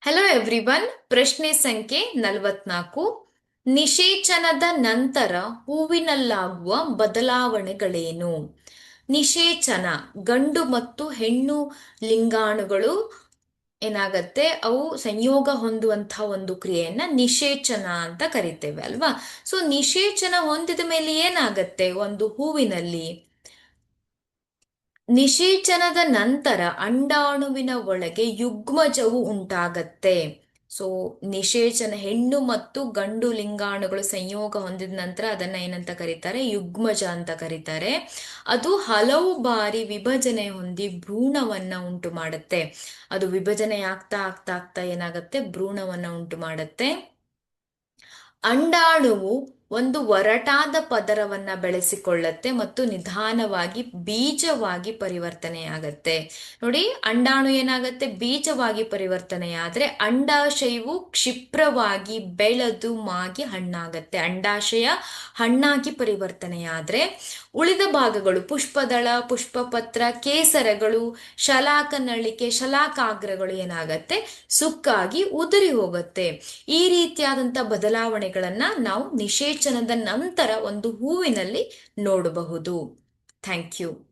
Hello everyone. ಪ್ರಶ್ನೆ ಸಂಖ್ಯೆ 44. ನಿಷೇಚನದ ನಂತರ ಹೂವಿನಲ್ಲಾಗುವ ಬದಲಾವಣೆಗಳೇನು? ನಿಷೇಚನ, ಗಂಡು ಮತ್ತು ಹೆಣ್ಣು ಲಿಂಗಾಣುಗಳು ಏನಾಗತ್ತೆ, ಅವು ಸಂಯೋಗ ಹೊಂದುವಂತಹ ಒಂದು ಕ್ರಿಯೆಯನ್ನ ನಿಷೇಚನ ಅಂತ ಕರಿತೇವೆ ಅಲ್ವಾ? ಸೊ ನಿಷೇಚನ ಹೊಂದಿದ ಮೇಲೆ ಏನಾಗತ್ತೆ ಒಂದು ಹೂವಿನಲ್ಲಿ? ನಿಷೇಚನದ ನಂತರ ಅಂಡಾಣುವಿನ ಒಳಗೆ ಯುಗ್ಮಜವು ಉಂಟಾಗತ್ತೆ. ಸೊ ನಿಷೇಚನ, ಹೆಣ್ಣು ಮತ್ತು ಗಂಡು ಲಿಂಗಾಣುಗಳು ಸಂಯೋಗ ಹೊಂದಿದ ನಂತರ ಅದನ್ನ ಏನಂತ ಕರೀತಾರೆ? ಯುಗ್ಮಜ ಅಂತ ಕರೀತಾರೆ. ಅದು ಹಲವು ಬಾರಿ ವಿಭಜನೆ ಹೊಂದಿ ಭ್ರೂಣವನ್ನ ಉಂಟು ಮಾಡುತ್ತೆ. ಅದು ವಿಭಜನೆ ಆಗ್ತಾ ಆಗ್ತಾ ಆಗ್ತಾ ಏನಾಗತ್ತೆ, ಭ್ರೂಣವನ್ನ ಉಂಟು ಮಾಡುತ್ತೆ. ಅಂಡಾಣುವು ಒಂದು ಒರಟಾದ ಪದರವನ್ನ ಬೆಳೆಸಿಕೊಳ್ಳತ್ತೆ ಮತ್ತು ನಿಧಾನವಾಗಿ ಬೀಜವಾಗಿ ಪರಿವರ್ತನೆಯಾಗತ್ತೆ. ನೋಡಿ, ಅಂಡಾಣು ಏನಾಗತ್ತೆ, ಬೀಜವಾಗಿ ಪರಿವರ್ತನೆಯಾದ್ರೆ ಅಂಡಾಶಯವು ಕ್ಷಿಪ್ರವಾಗಿ ಬೆಳೆದು ಮಾಗಿ ಹಣ್ಣಾಗತ್ತೆ. ಅಂಡಾಶಯ ಹಣ್ಣಾಗಿ ಪರಿವರ್ತನೆಯಾದ್ರೆ ಉಳಿದ ಭಾಗಗಳು ಪುಷ್ಪದಳ, ಪುಷ್ಪಪತ್ರ, ಕೇಸರಗಳು, ಶಲಾಕನಳಿಕೆ, ಶಲಾಕಾಗ್ರಗಳು ಏನಾಗತ್ತೆ, ಸುಕ್ಕಾಗಿ ಉದುರಿ ಹೋಗುತ್ತೆ. ಈ ರೀತಿಯಾದಂಥ ಬದಲಾವಣೆಗಳನ್ನ ನಾವು ನಿಷೇಚನದ ನಂತರ ಒಂದು ಹೂವಿನಲ್ಲಿ ನೋಡಬಹುದು. Thank you.